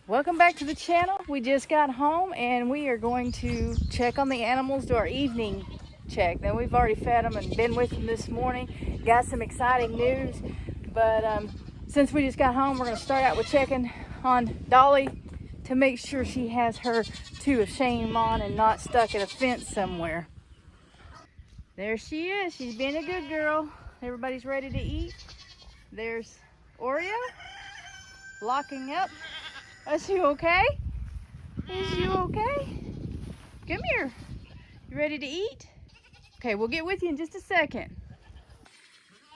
Welcome back to the channel. We just got home and we are going to check on the animals, do our evening check. Now we've already fed them and been with them this morning. Got some exciting news, but since we just got home, we're going to start out with checking on Dolly to make sure she has her tube of shame on and not stuck in a fence somewhere. There she is. She's being a good girl. Everybody's ready to eat. There's Oreo locking up. Is you okay? Is you okay? Come here. You ready to eat? Okay, we'll get with you in just a second.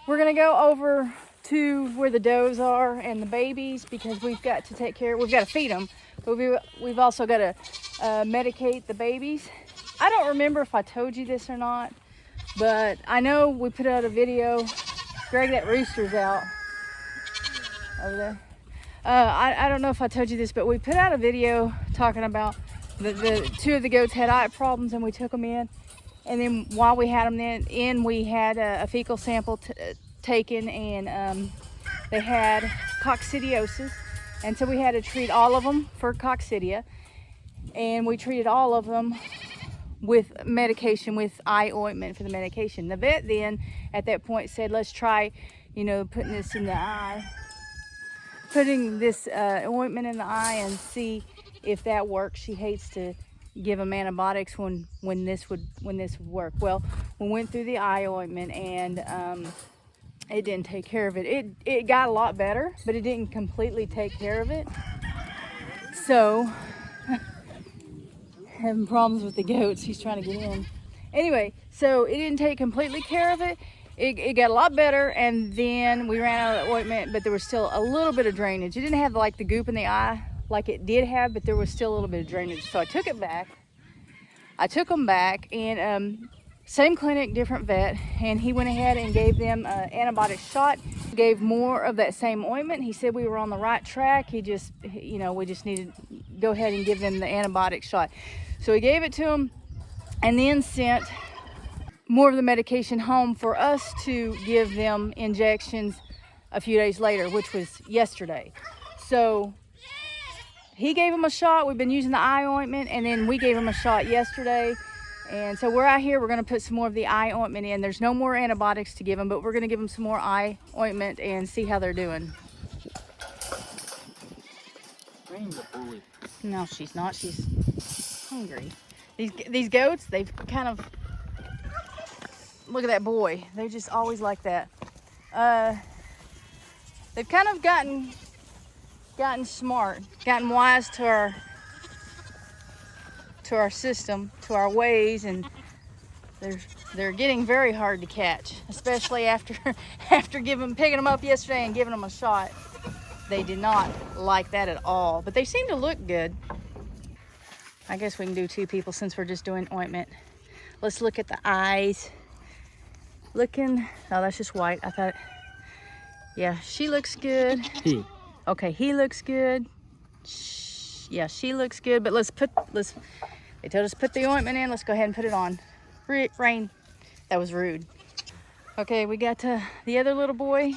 We're gonna go over to where the does are and the babies because we've got to take care. We've got to feed them, but we've also got to medicate the babies. I don't remember if I told you this or not, but I know we put out a video. Greg, that rooster's out over there. I don't know if I told you this, but we put out a video talking about the two of the goats had eye problems, and we took them in. And then while we had them in, we had a fecal sample taken, and they had coccidiosis. And so we had to treat all of them for coccidia. And we treated all of them with medication, with eye ointment for the medication. The vet then, at that point, said, let's try, putting this in the eye. Putting this ointment in the eye and see if that works. She hates to give them antibiotics when this would work. Well, we went through the eye ointment and it didn't take care of it. It got a lot better, but it didn't completely take care of it. So having problems with the goats. He's trying to get in. Anyway, so it didn't take completely care of it. It got a lot better, and then we ran out of the ointment, but there was still a little bit of drainage. It didn't have like the goop in the eye like it did have, but there was still a little bit of drainage. So I took it back. I took them back, and same clinic, different vet, and he went ahead and gave them an antibiotic shot. Gave more of that same ointment. He said we were on the right track. He just, we just needed to go ahead and give them the antibiotic shot. So he gave it to them, and then sent more of the medication home for us to give them injections a few days later, which was yesterday. So he gave them a shot. We've been using the eye ointment, and then we gave him a shot yesterday. And so we're out here. We're going to put some more of the eye ointment in. There's no more antibiotics to give them, but we're going to give them some more eye ointment and see how they're doing. No, she's not. She's hungry. These goats, they've kind of, look at that boy. They just always like that. They've kind of gotten smart, gotten wise to our system, to our ways, and they're getting very hard to catch, especially after picking them up yesterday and giving them a shot. They did not like that at all, but they seem to look good. I guess we can do two people since we're just doing ointment. Let's look at the eyes. Oh, that's just white. I thought, yeah, she looks good. He. Okay, he looks good. Yeah, she looks good, but they told us to put the ointment in. Let's go ahead and put it on. Rain, that was rude. Okay, we got to the other little boy,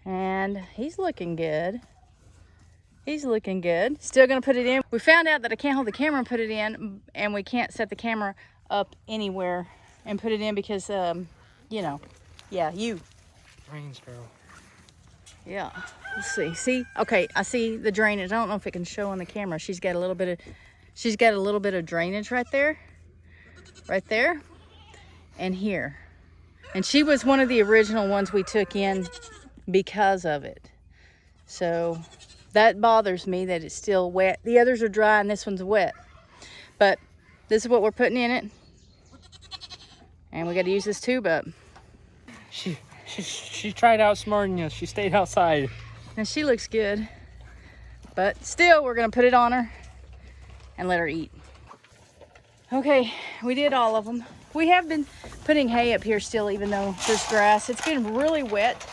and he's looking good. He's looking good. Still gonna put it in. We found out that I can't hold the camera and put it in, and we can't set the camera up anywhere and put it in because, yeah, you. Rains, girl. Yeah, let's see. See, okay, I see the drainage. I don't know if it can show on the camera. She's got a little bit of drainage right there, and here. And she was one of the original ones we took in because of it. So that bothers me that it's still wet. The others are dry and this one's wet. But this is what we're putting in it. And we got to use this tube up. She tried outsmarting us. She stayed outside. And she looks good. But still, we're going to put it on her and let her eat. Okay, we did all of them. We have been putting hay up here still, even though there's grass. It's been really wet.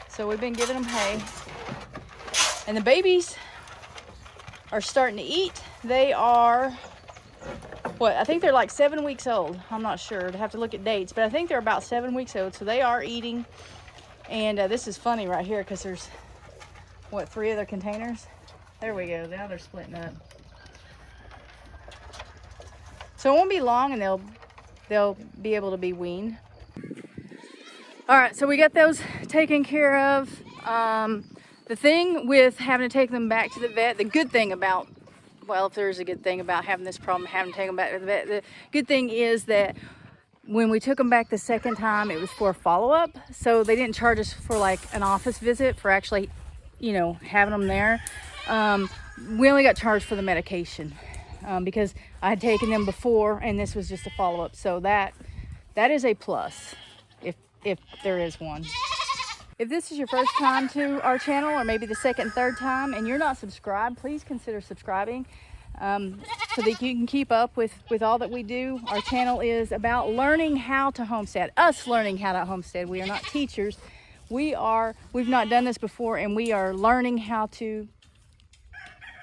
So we've been giving them hay. And the babies are starting to eat. They are, I think they're like 7 weeks old. I'm not sure. I'd have to look at dates, but I think they're about 7 weeks old. So they are eating. And this is funny right here because there's, 3 other containers. There we go. Now they're splitting up. So it won't be long and they'll be able to be weaned. All right, so we got those taken care of. The thing with having to take them back to the vet, the good thing about, well, if there's a good thing about having this problem, having to take them back to the vet, the good thing is that when we took them back the second time, it was for a follow-up. So they didn't charge us for like an office visit for actually, you know, having them there. We only got charged for the medication because I had taken them before and this was just a follow-up. So that is a plus if there is one. If this is your first time to our channel, or maybe the second, third time, and you're not subscribed, please consider subscribing so that you can keep up with all that we do. Our channel is about learning how to homestead, us learning how to homestead. We are not teachers. We've not done this before, and we are learning how to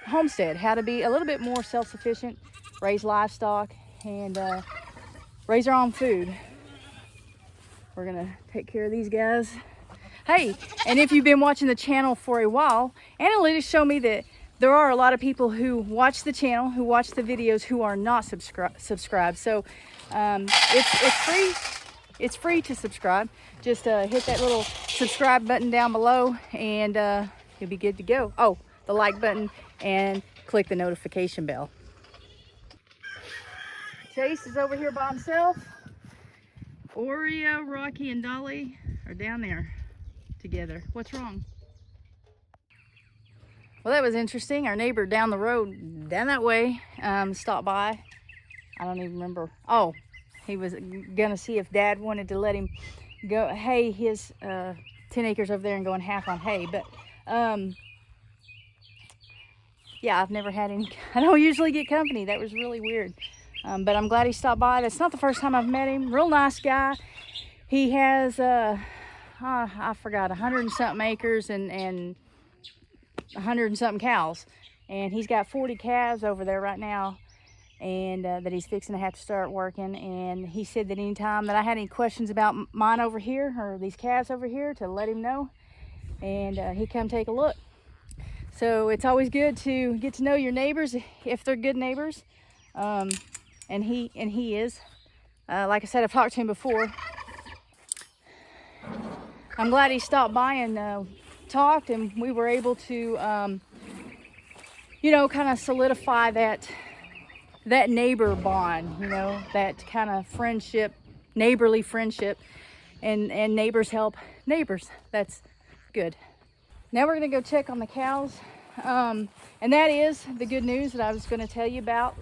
homestead, how to be a little bit more self-sufficient, raise livestock, and raise our own food. We're gonna take care of these guys. Hey, and if you've been watching the channel for a while, analytics show me that there are a lot of people who watch the channel, who watch the videos, who are not subscribed. So it's free. It's free to subscribe. Just hit that little subscribe button down below and you'll be good to go. Oh, the like button and click the notification bell. Chase is over here by himself. Oreo, Rocky, and Dolly are down there together. What's wrong? Well, that was interesting. Our neighbor down the road, down that way, stopped by. I don't even remember. Oh, he was gonna see if Dad wanted to let him go hay his 10 acres over there and going half on hay. But yeah, I've never had any. I don't usually get company. That was really weird. But I'm glad he stopped by. That's not the first time I've met him. Real nice guy. He has I forgot, 100 and something acres and 100 and something cows, and he's got 40 calves over there right now, and that he's fixing to have to start working. And he said that anytime that I had any questions about mine over here or these calves over here, to let him know, and he'd come take a look. So it's always good to get to know your neighbors if they're good neighbors, and he is. Like I said, I've talked to him before. I'm glad he stopped by and talked, and we were able to, you know, kind of solidify that neighbor bond, you know, that kind of friendship, neighborly friendship, and neighbors help neighbors. That's good. Now we're gonna go check on the cows, and that is the good news that I was gonna tell you about.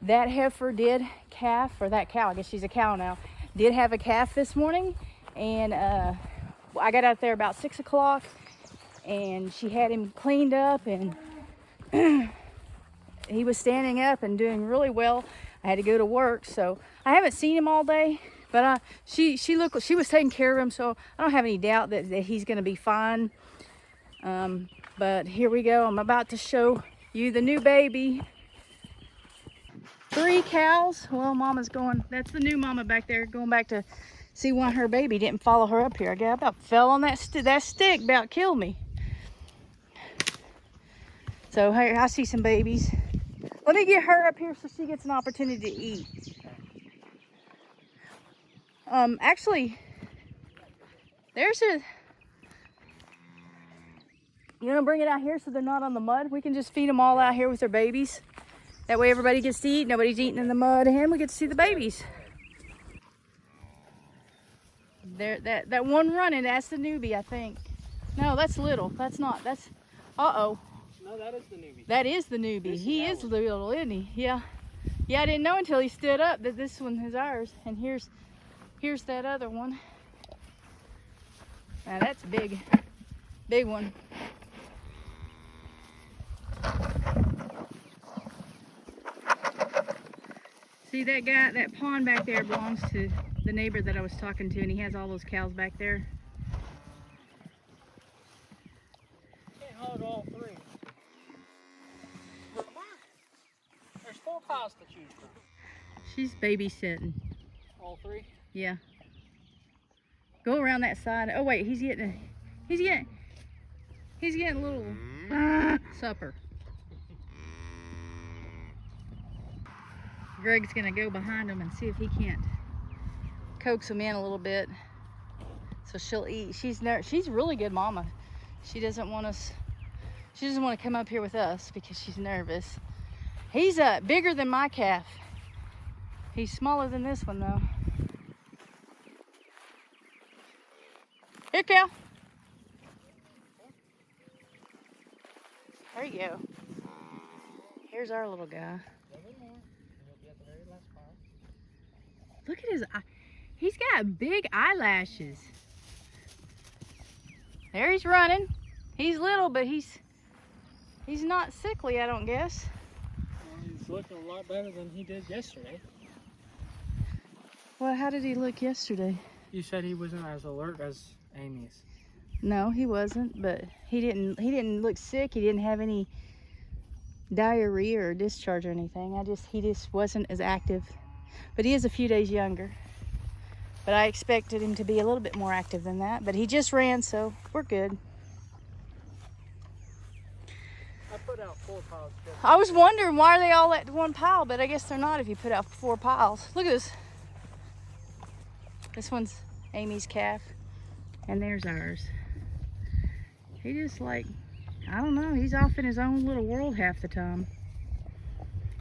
That heifer did calf, or that cow, I guess she's a cow now, did have a calf this morning. And I got out there about 6 o'clock, and she had him cleaned up, and he was standing up and doing really well. I had to go to work, so I haven't seen him all day, but she was taking care of him, so I don't have any doubt that he's going to be fine. But here we go. I'm about to show you the new baby. 3 cows. Well, Mama's going. That's the new Mama back there, going back to see why her baby didn't follow her up here. I about fell on that stick, about killed me. So here, I see some babies. Let me get her up here so she gets an opportunity to eat. Actually, there's a, you want to bring it out here so they're not on the mud? We can just feed them all out here with their babies. That way everybody gets to eat, nobody's eating in the mud, and we get to see the babies. There, that one running, that's the newbie, I think. No, that's little. That's not. That's, uh-oh. No, that is the newbie. That is the newbie. He is little, isn't he? Yeah. Yeah, I didn't know until he stood up that this one is ours. And here's that other one. Now that's big. Big one. See that guy, that pond back there belongs to the neighbor that I was talking to, and he has all those cows back there. Can't hold all 3. There's 4 cows to choose from. She's babysitting. All 3? Yeah. Go around that side. Oh wait, he's getting a little Supper. Greg's gonna go behind him and see if he can't coax him in a little bit so she'll eat. She's really good mama. She doesn't want to come up here with us because she's nervous. He's bigger than my calf. He's smaller than this one though. Here, Cal. There you go. Here's our little guy. Look at his eye. He's got big eyelashes. There he's running. He's little, but he's not sickly, I don't guess. Well, he's looking a lot better than he did yesterday. Well, how did he look yesterday? You said he wasn't as alert as Amy's. No, he wasn't, but he didn't look sick. He didn't have any diarrhea or discharge or anything. He just wasn't as active. But he is a few days younger. But I expected him to be a little bit more active than that. But he just ran, so we're good. I put out 4 piles. I was wondering why are they all at one pile, but I guess they're not if you put out 4 piles. Look at this. This one's Amy's calf, and there's ours. He just I don't know, he's off in his own little world half the time.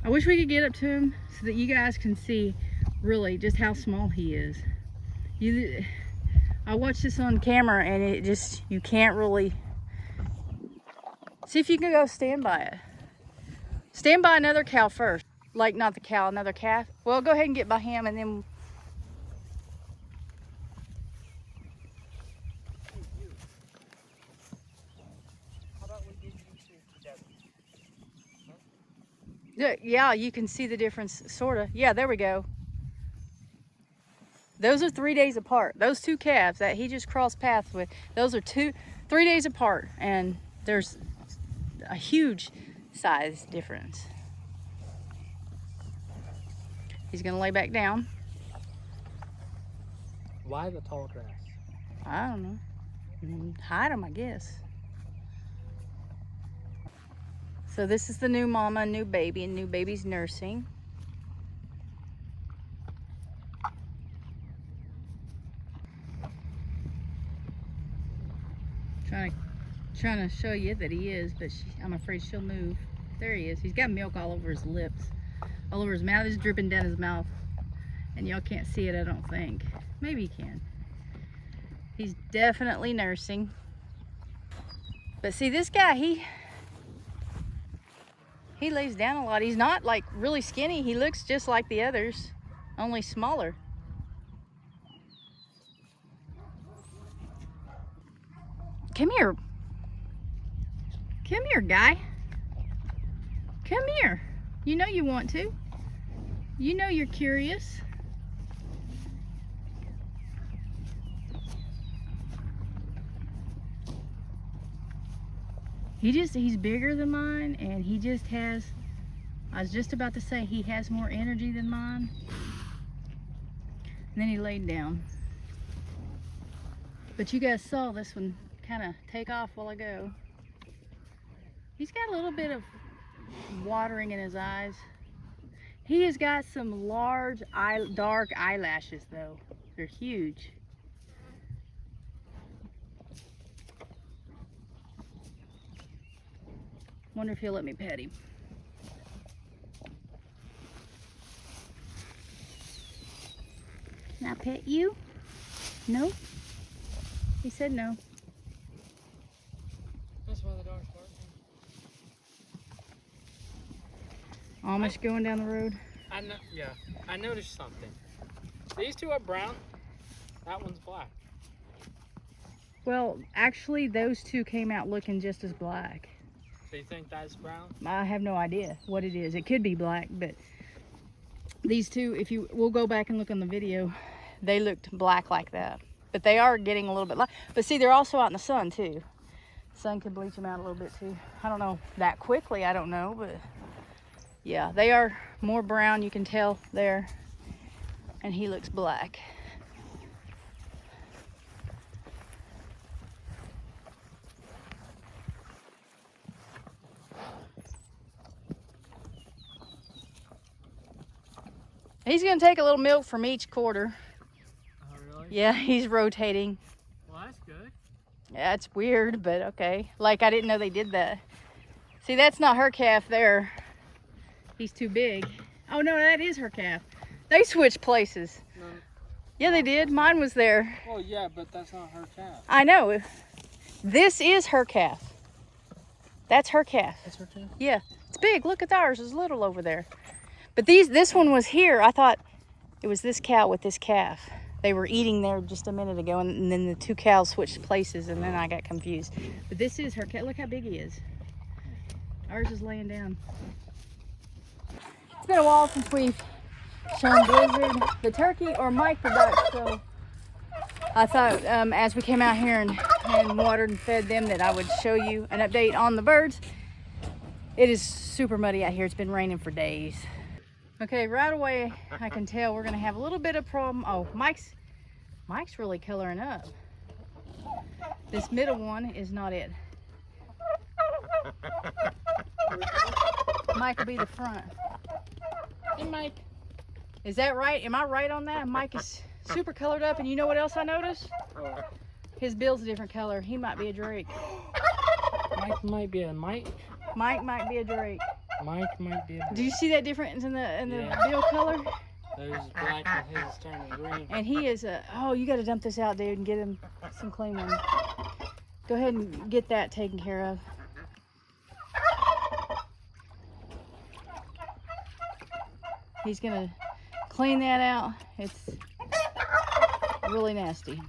I wish we could get up to him so that you guys can see really just how small he is. I watched this on camera and you can't really. See if you can go stand by it. Stand by another cow first. Like not the cow, another calf. Well, go ahead and get by him and then. How about we get you 2 together? Yeah, you can see the difference, sorta. Yeah, there we go. Those are 3 days apart. Those 2 calves that he just crossed paths with, those are 3 days apart, and there's a huge size difference. He's gonna lay back down. Why the tall grass? I don't know. Hide him, I guess. So this is the new mama, new baby, and new baby's nursing. Trying to show you that he is, but I'm afraid she'll move. There he is. He's got milk all over his lips, all over his mouth. He's dripping down his mouth, and y'all can't see it, I don't think. Maybe you can. He's definitely nursing. But see, this guy, he lays down a lot. He's not like really skinny. He looks just like the others, only smaller. Come here. Come here, guy. Come here. You know you want to. You know you're curious. He's bigger than mine, and he just has, I was just about to say, he has more energy than mine. And then he laid down. But you guys saw this one kind of take off while ago. He's got a little bit of watering in his eyes. He has got some large, dark eyelashes though. They're huge. Wonder if he'll let me pet him. Can I pet you? No? He said no. That's why the dog's barking. Amish going down the road. Yeah, I noticed something. These 2 are brown. That one's black. Well, actually, those 2 came out looking just as black. Do you think that's brown? I have no idea what it is. It could be black, but these 2, we'll go back and look on the video, they looked black like that. But they are getting a little bit light. But see, they're also out in the sun too. The sun could bleach them out a little bit too. I don't know that quickly, I don't know, but yeah, they are more brown, you can tell there. And he looks black. He's gonna take a little milk from each quarter. Oh, really? Yeah, he's rotating. Well, that's good. Yeah, it's weird, but okay. Like, I didn't know they did that. See, that's not her calf there. He's too big. Oh no, that is her calf. They switched places. No. Yeah, they did. Mine was there. Well, yeah, but that's not her calf. I know. This is her calf. That's her calf. That's her calf? Yeah, it's big. Look at ours. It's little over there. But this one was here. I thought it was this cow with this calf. They were eating there just a minute ago, and then the two cows switched places, and then I got confused. But this is her calf. Look how big he is. Ours is laying down. It's been a while since we've shown Blizzard the turkey or Mike the duck, so I thought as we came out here and watered and fed them that I would show you an update on the birds. It is super muddy out here. It's been raining for days. Okay, right away I can tell we're gonna have a little bit of problem. Oh, Mike's really coloring up. This middle one is not it. Mike will be the front. Hey, Mike. Is that right? Am I right on that? Mike is super colored up, and you know what else I noticed? Oh. His bill's a different color. He might be a Drake. Mike might be a Mike. Mike might be a Drake. Mike might be a. Do you see that difference in the Yeah. bill color? There's black and his is turning green. And he is a. Oh, you got to dump this out, dude, and get him some clean ones. Go ahead and get that taken care of. He's gonna clean that out. It's really nasty.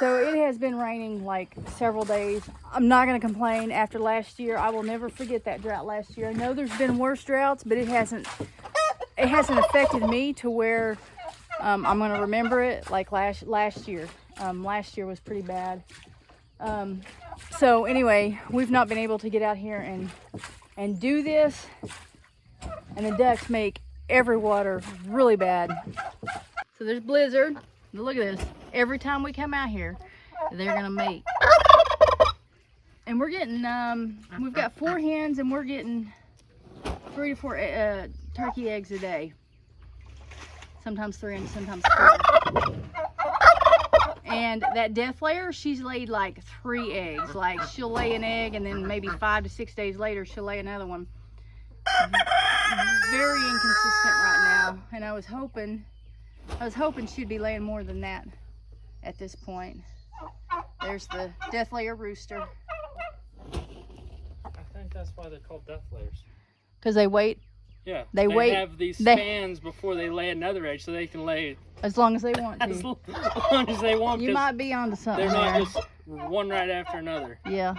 So it has been raining like several days. I'm not gonna complain after last year. I will never forget that drought last year. I know there's been worse droughts, but it hasn't affected me to where I'm gonna remember it like last year. Last year was pretty bad. So anyway, we've not been able to get out here and do this. And the ducks make every water really bad. So there's Blizzard. Look at this. Every time we come out here, they're gonna mate. And we're getting, we've got 4 hens and we're getting 3 to 4 turkey eggs a day. Sometimes 3 and sometimes 4. And that death layer, she's laid like 3 eggs. Like she'll lay an egg and then maybe 5 to 6 days later, she'll lay another one. Very inconsistent right now, and I was hoping she'd be laying more than that at this point. There's the death layer rooster. I think that's why they're called death layers. Because they wait. Yeah. They wait. They have these spans before they lay another egg, so they can lay as long as they want to. as long as they want. You might be onto something. They're not there. just one right after another. Yeah.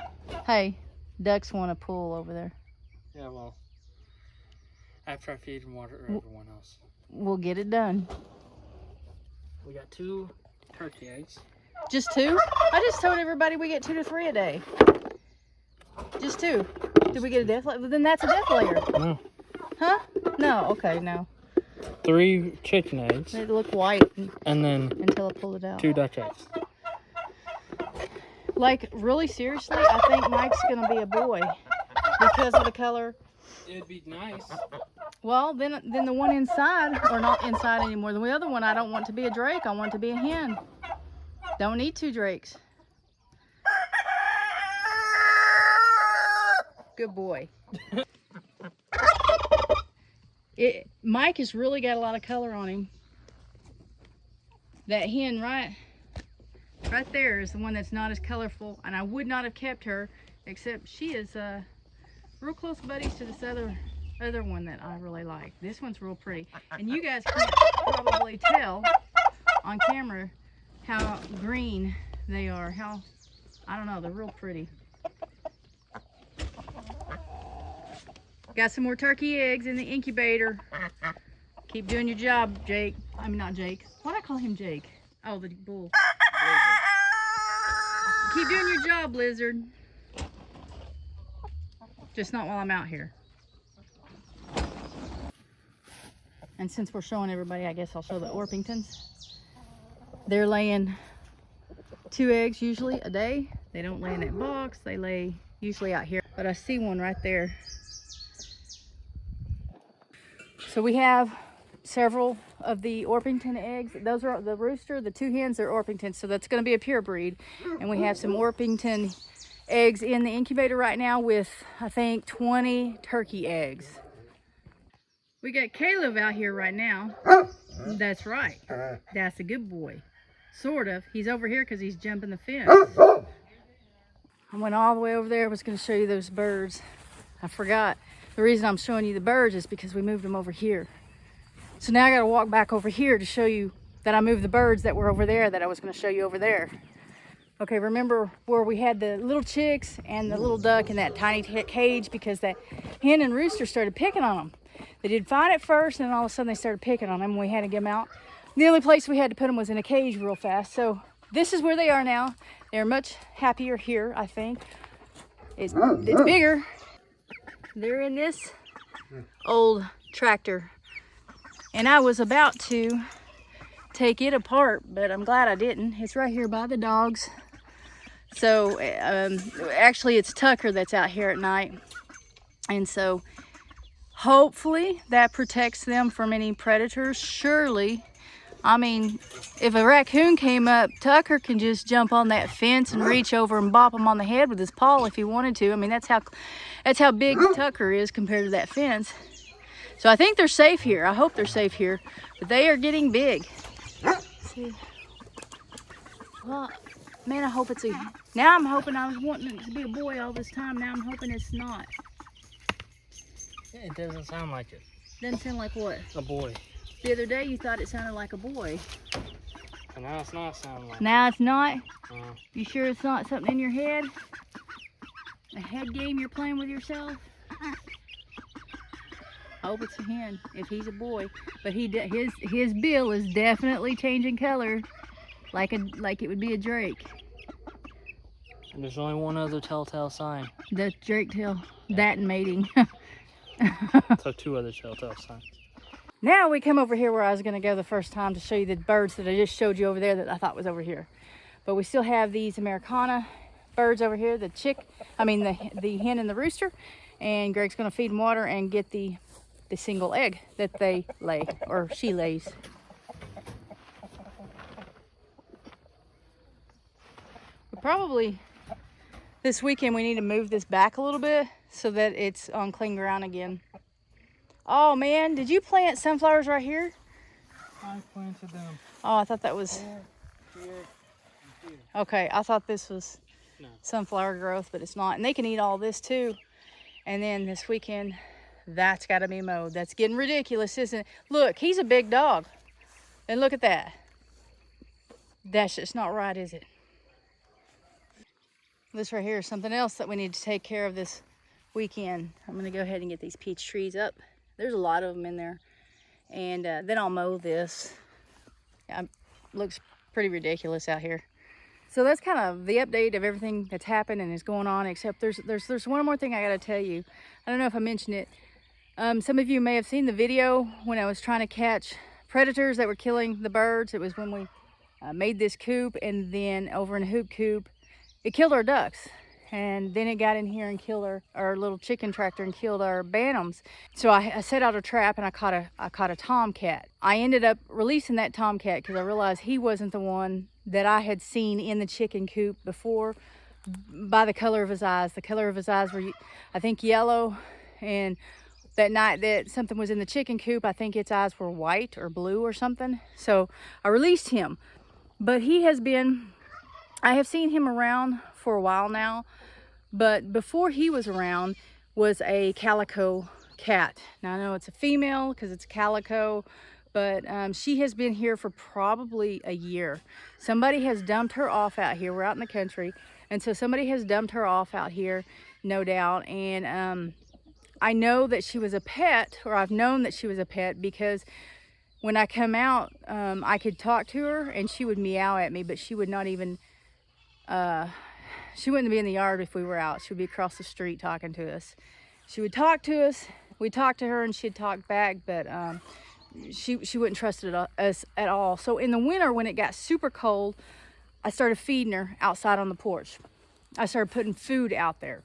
Hey, ducks want to pool over there. Yeah, well, after I feed and water everyone else. We'll get it done. We got 2 turkey eggs. Just 2? I just told everybody we get 2 to 3 a day. Just 2. Did we get a death layer? Then that's a death layer. No. Huh? No. Okay, no. 3 chicken eggs. They look white And then until I pull it out. 2 duck eggs. Like, really seriously, I think Mike's gonna be a boy because of the color. It'd be nice. Well, then the one inside, or not inside anymore, the other one, I don't want to be a drake. I want it to be a hen. Don't need 2 drakes. Good boy. Mike has really got a lot of color on him. That hen right there is the one that's not as colorful, and I would not have kept her, except she is real close buddies to this other one that I really like. This one's real pretty, and you guys can't probably tell on camera how green they are. I don't know, they're real pretty. Got some more turkey eggs in the incubator. Keep doing your job, Jake. I mean, not Jake. Why'd I call him Jake? Oh, the bull. Keep doing your job, Blizzard. Just not while I'm out here. And since we're showing everybody, I guess I'll show the Orpingtons. They're laying 2 eggs usually a day. They don't lay in that box. They lay usually out here. But I see one right there. So we have several of the Orpington eggs. Those are the rooster, the 2 hens are Orpington, so that's going to be a pure breed. And we have some Orpington eggs in the incubator right now with, I think, 20 turkey eggs. We got Caleb out here right now. That's right. That's a good boy. Sort of. He's over here because he's jumping the fence. I went all the way over there. I was going to show you those birds. I forgot. The reason I'm showing you the birds is because we moved them over here. So now I got to walk back over here to show you that I moved the birds that were over there that I was going to show you over there. Okay, remember where we had the little chicks and the little duck in that tiny cage because that hen and rooster started picking on them. They did fine at first, and then all of a sudden they started picking on them and we had to get them out. The only place we had to put them was in a cage real fast. So this is where they are now. They're much happier here, I think. It's bigger. They're in this old tractor. And I was about to take it apart, but I'm glad I didn't. It's right here by the dogs. So actually it's Tucker that's out here at night. And so hopefully that protects them from any predators. Surely, I mean, if a raccoon came up, Tucker can just jump on that fence and reach over and bop him on the head with his paw if he wanted to. I mean, that's how big Tucker is compared to that fence. So I think they're safe here. I hope they're safe here, but they are getting big. See, well, man, I hope it's a. Now I'm hoping I was wanting it to be a boy all this time. Now I'm hoping it's not. Yeah, it doesn't sound like it. Doesn't sound like what? A boy. The other day you thought it sounded like a boy. And now it's not sounding like Now it's not? it. You sure it's not something in your head? A head game you're playing with yourself? I hope it's a hen if he's a boy. But his bill is definitely changing color like it would be a drake. And there's only one other telltale sign. The drake tail. That and mating. So 2 other telltale signs. Now we come over here where I was going to go the first time to show you the birds that I just showed you over there that I thought was over here. But we still have these Americana birds over here, the hen and the rooster. And Greg's going to feed them water and get the single egg that they lay, or she lays. Probably this weekend we need to move this back a little bit so that it's on clean ground again. Oh man, did you plant sunflowers right here? I planted them. Oh, I thought that was... Here. Okay, I thought this was sunflower growth, but it's not. And they can eat all this too. And then this weekend, that's got to be mowed. That's getting ridiculous, isn't it? Look, he's a big dog. And look at that. That's just not right, is it? This right here is something else that we need to take care of this weekend. I'm going to go ahead and get these peach trees up. There's a lot of them in there. And then I'll mow this. Looks pretty ridiculous out here. So that's kind of the update of everything that's happened and is going on, except there's one more thing I got to tell you. I don't know if I mentioned it. Some of you may have seen the video when I was trying to catch predators that were killing the birds. It was when we made this coop, and then over in a hoop coop, it killed our ducks. And then it got in here and killed our little chicken tractor and killed our bantams. So I set out a trap and I caught a tomcat. I ended up releasing that tomcat because I realized he wasn't the one that I had seen in the chicken coop before by the color of his eyes. The color of his eyes were, I think, yellow. And that night that something was in the chicken coop, I think its eyes were white or blue or something. So I released him. But I have seen him around for a while now. But before he was around was a calico cat. Now I know it's a female because it's a calico, but she has been here for probably a year. Somebody has dumped her off out here. We're out in the country. And so somebody has dumped her off out here, no doubt. And I know that she was a pet, or I've known that she was a pet, because when I come out, I could talk to her and she would meow at me, but she would not even... she wouldn't be in the yard if we were out. She would be across the street talking to us. She would talk to us. We'd talk to her and she'd talk back, but she wouldn't trust us at all. So in the winter, when it got super cold, I started feeding her outside on the porch. I started putting food out there.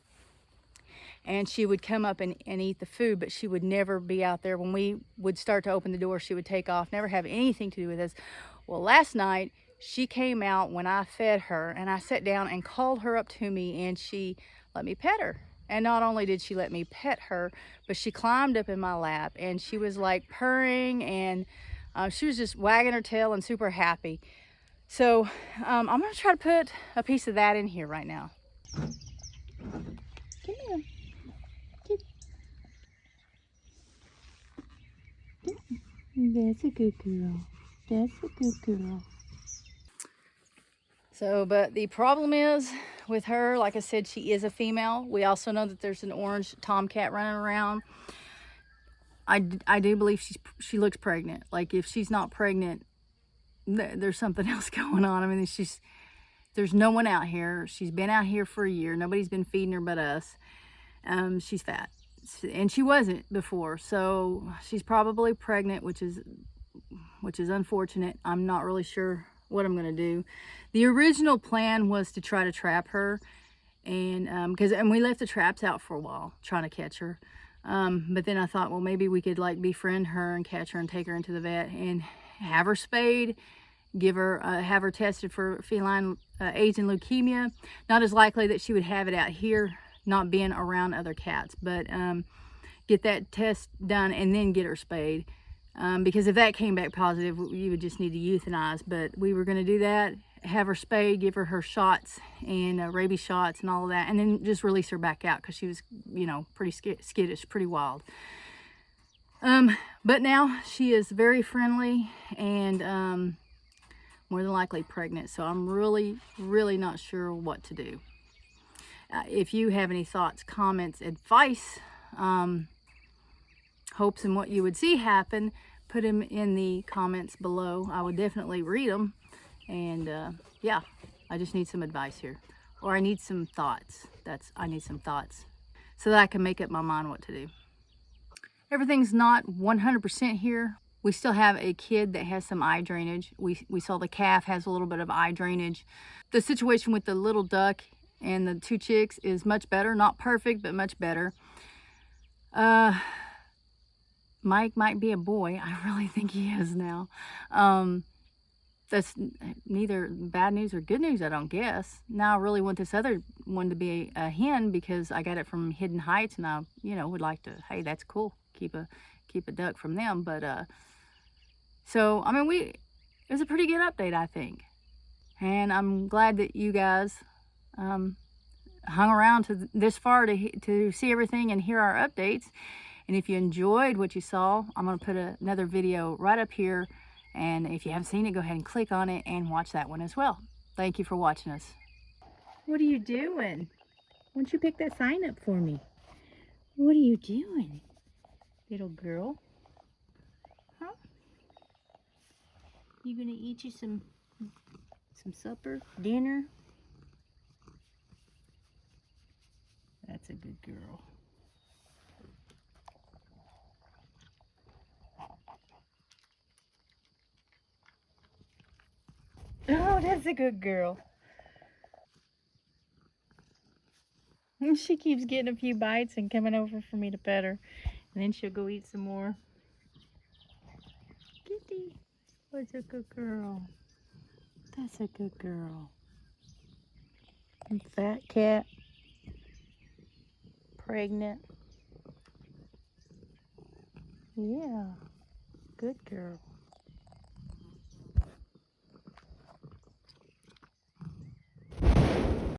and she would come up and eat the food, but she would never be out there. When we would start to open the door, she would take off, never have anything to do with us. Well, last night she came out when I fed her, and I sat down and called her up to me, and she let me pet her. And not only did she let me pet her, but she climbed up in my lap, and she was like purring, and she was just wagging her tail and super happy. So I'm gonna try to put a piece of that in here right now. Come here. That's a good girl. That's a good girl. So, but the problem is with her, like I said, she is a female. We also know that there's an orange tomcat running around. I do believe she looks pregnant. Like, if she's not pregnant, there's something else going on. I mean, there's no one out here. She's been out here for a year. Nobody's been feeding her but us. She's fat, and she wasn't before, so she's probably pregnant, which is unfortunate. I'm not really sure what I'm gonna do. The original plan was to try to trap her, and we left the traps out for a while trying to catch her. But then I thought, well, maybe we could like befriend her and catch her and take her into the vet and have her spayed, have her tested for feline AIDS and leukemia. Not as likely that she would have it out here, not being around other cats, but get that test done and then get her spayed. Because if that came back positive, you would just need to euthanize. But we were going to do that, have her spayed, give her shots and rabies shots and all of that, and then just release her back out because she was, pretty skittish, pretty wild. But now she is very friendly and more than likely pregnant. So I'm really, really not sure what to do. If you have any thoughts, comments, advice, hopes and what you would see happen, put them in the comments below. I would definitely read them. And yeah, I just need some advice here, or I need some thoughts. I need some thoughts so that I can make up my mind what to do. Everything's not 100% here. We still have a kid that has some eye drainage. We saw the calf has a little bit of eye drainage. The situation with the little duck and the 2 chicks is much better. Not perfect, but much better. Mike might be a boy. I really think he is now. That's neither bad news or good news, I don't guess. Now I really want this other one to be a hen because I got it from Hidden Heights, and I, would like to, hey, that's cool. Keep a duck from them. But so I mean, it was a pretty good update, I think. And I'm glad that you guys hung around to this far to see everything and hear our updates. And if you enjoyed what you saw, I'm going to put another video right up here. And if you haven't seen it, go ahead and click on it and watch that one as well. Thank you for watching us. What are you doing? Why don't you pick that sign up for me? What are you doing, little girl? Huh? You gonna eat you some supper, dinner? That's a good girl. Oh, that's a good girl. And she keeps getting a few bites and coming over for me to pet her. And then she'll go eat some more. Kitty, what's a good girl? That's a good girl. Fat cat. Pregnant. Yeah, good girl.